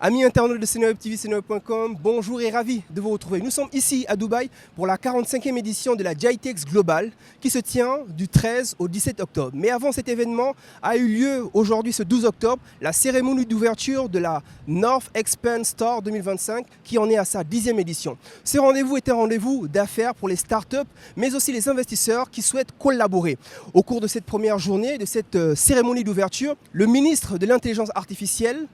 Amis internautes de Seneweb TV, Seneweb.com, bonjour et ravi de vous retrouver. Nous sommes ici à Dubaï pour la 45e édition de la GITEX Global qui se tient du 13 au 17 octobre. Mais avant cet événement a eu lieu aujourd'hui ce 12 octobre, la cérémonie d'ouverture de la North Expand Store 2025 qui en est à sa 10e édition. Ce rendez-vous est un rendez-vous d'affaires pour les startups mais aussi les investisseurs qui souhaitent collaborer. Au cours de cette première journée, de cette cérémonie d'ouverture, le ministre de l'Intelligence artificielle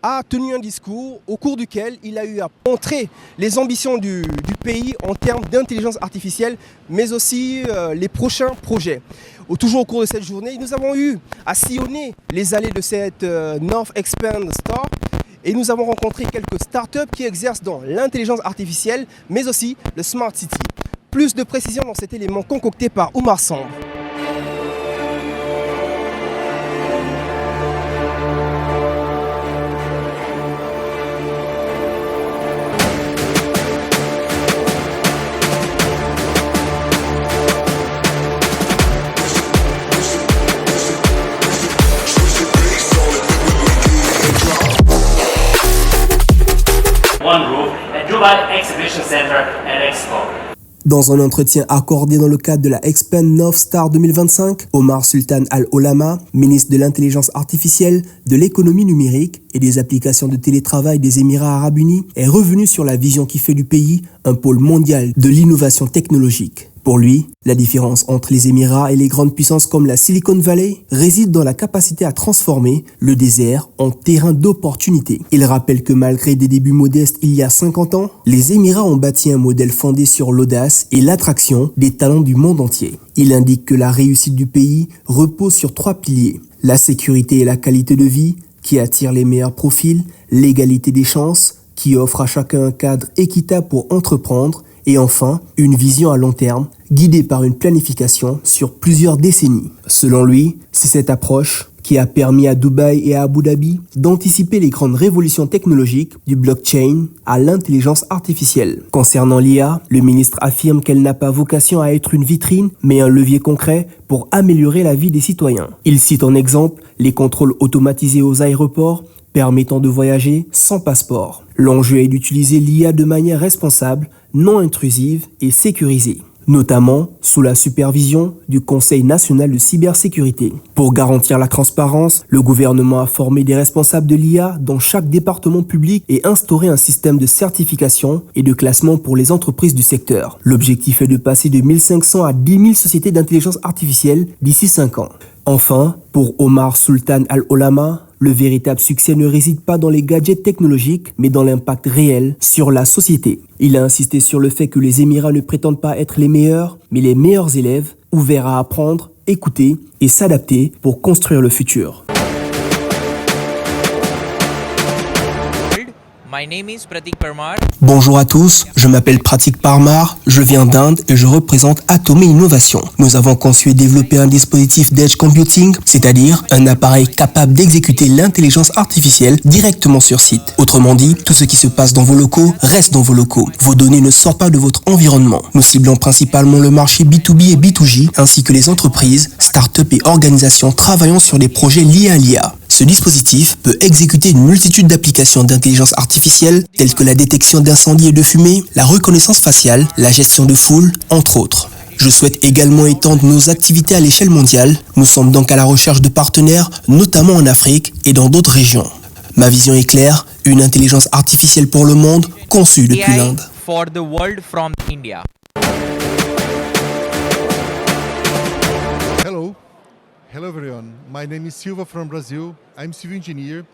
a tenu un discours au cours duquel il a eu à montrer les ambitions du pays en termes d'intelligence artificielle, mais aussi les prochains projets. Toujours au cours de cette journée, nous avons eu à sillonner les allées de cette North Expand Store et nous avons rencontré quelques startups qui exercent dans l'intelligence artificielle, mais aussi le Smart City. Plus de précisions dans cet élément concocté par Oumar Samb. One roof at Dubai Exhibition Center and Expo. Dans un entretien accordé dans le cadre de la Expand North Star 2025, Omar Sultan Al-Olama, ministre de l'Intelligence artificielle, de l'économie numérique et des applications de télétravail des Émirats arabes unis, est revenu sur la vision qui fait du pays un pôle mondial de l'innovation technologique. Pour lui, la différence entre les Émirats et les grandes puissances comme la Silicon Valley réside dans la capacité à transformer le désert en terrain d'opportunité. Il rappelle que malgré des débuts modestes il y a 50 ans, les Émirats ont bâti un modèle fondé sur l'audace et l'attraction des talents du monde entier. Il indique que la réussite du pays repose sur 3 piliers. La sécurité et la qualité de vie, qui attirent les meilleurs profils, l'égalité des chances, qui offre à chacun un cadre équitable pour entreprendre, et enfin, une vision à long terme, guidée par une planification sur plusieurs décennies. Selon lui, c'est cette approche qui a permis à Dubaï et à Abu Dhabi d'anticiper les grandes révolutions technologiques du blockchain à l'intelligence artificielle. Concernant l'IA, le ministre affirme qu'elle n'a pas vocation à être une vitrine, mais un levier concret pour améliorer la vie des citoyens. Il cite en exemple les contrôles automatisés aux aéroports, permettant de voyager sans passeport. L'enjeu est d'utiliser l'IA de manière responsable, non intrusive et sécurisée, notamment sous la supervision du Conseil national de cybersécurité. Pour garantir la transparence, le gouvernement a formé des responsables de l'IA dans chaque département public et instauré un système de certification et de classement pour les entreprises du secteur. L'objectif est de passer de 1500 à 10 000 sociétés d'intelligence artificielle d'ici 5 ans. Enfin, pour Omar Sultan Al-Olama, le véritable succès ne réside pas dans les gadgets technologiques, mais dans l'impact réel sur la société. Il a insisté sur le fait que les Émirats ne prétendent pas être les meilleurs, mais les meilleurs élèves, ouverts à apprendre, écouter et s'adapter pour construire le futur. My name is Pratik Parmar. Bonjour à tous, je m'appelle Pratik Parmar, je viens d'Inde et je représente Atomé Innovation. Nous avons conçu et développé un dispositif d'edge computing, c'est-à-dire un appareil capable d'exécuter l'intelligence artificielle directement sur site. Autrement dit, tout ce qui se passe dans vos locaux reste dans vos locaux. Vos données ne sortent pas de votre environnement. Nous ciblons principalement le marché B2B et B2J, ainsi que les entreprises, startups et organisations travaillant sur des projets liés à l'IA. Ce dispositif peut exécuter une multitude d'applications d'intelligence artificielle telles que la détection d'incendies et de fumée, la reconnaissance faciale, la gestion de foule, entre autres. Je souhaite également étendre nos activités à l'échelle mondiale. Nous sommes donc à la recherche de partenaires, notamment en Afrique et dans d'autres régions. Ma vision est claire, une intelligence artificielle pour le monde, conçue depuis l'Inde. For the world from India. Hello everyone, my name is Silva from Brazil. I'm civil engineer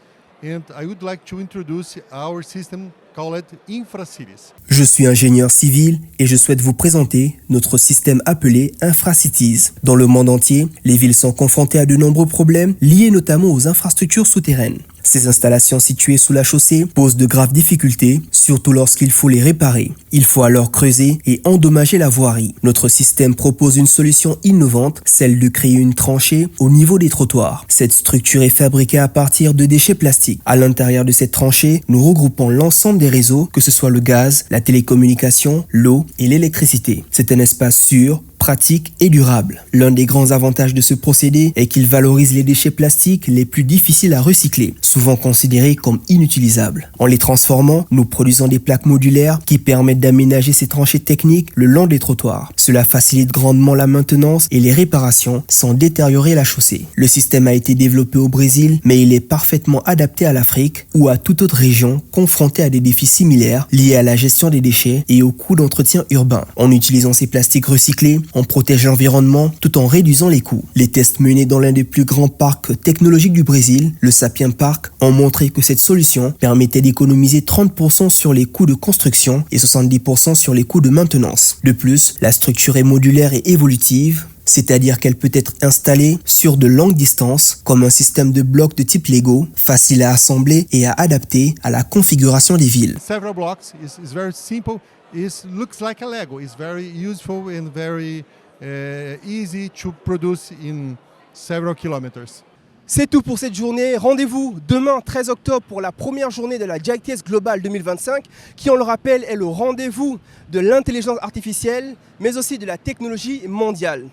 and I would like to introduce our system called InfraCities. Je suis ingénieur civil et je souhaite vous présenter notre système appelé InfraCities. Dans le monde entier, les villes sont confrontées à de nombreux problèmes liés notamment aux infrastructures souterraines. Ces installations situées sous la chaussée posent de graves difficultés, surtout lorsqu'il faut les réparer. Il faut alors creuser et endommager la voirie. Notre système propose une solution innovante, celle de créer une tranchée au niveau des trottoirs. Cette structure est fabriquée à partir de déchets plastiques. À l'intérieur de cette tranchée, nous regroupons l'ensemble des réseaux, que ce soit le gaz, la télécommunication, l'eau et l'électricité. C'est un espace sûr, pratique et durable. L'un des grands avantages de ce procédé est qu'il valorise les déchets plastiques les plus difficiles à recycler, souvent considérés comme inutilisables. En les transformant, nous produisons des plaques modulaires qui permettent d'aménager ces tranchées techniques le long des trottoirs. Cela facilite grandement la maintenance et les réparations sans détériorer la chaussée. Le système a été développé au Brésil, mais il est parfaitement adapté à l'Afrique ou à toute autre région confrontée à des défis similaires liés à la gestion des déchets et au coût d'entretien urbain. En utilisant ces plastiques recyclés, on protège l'environnement tout en réduisant les coûts. Les tests menés dans l'un des plus grands parcs technologiques du Brésil, le Sapien Park, ont montré que cette solution permettait d'économiser 30% sur les coûts de construction et 70% sur les coûts de maintenance. De plus, la structure est modulaire et évolutive, c'est-à-dire qu'elle peut être installée sur de longues distances comme un système de blocs de type Lego, facile à assembler et à adapter à la configuration des villes. Several blocks is very simple. It looks like a Lego. It's very useful and very easy to produce in several kilometers. C'est tout pour cette journée. Rendez-vous demain 13 octobre pour la première journée de la GITEX Global 2025 qui, on le rappelle, est le rendez-vous de l'intelligence artificielle mais aussi de la technologie mondiale.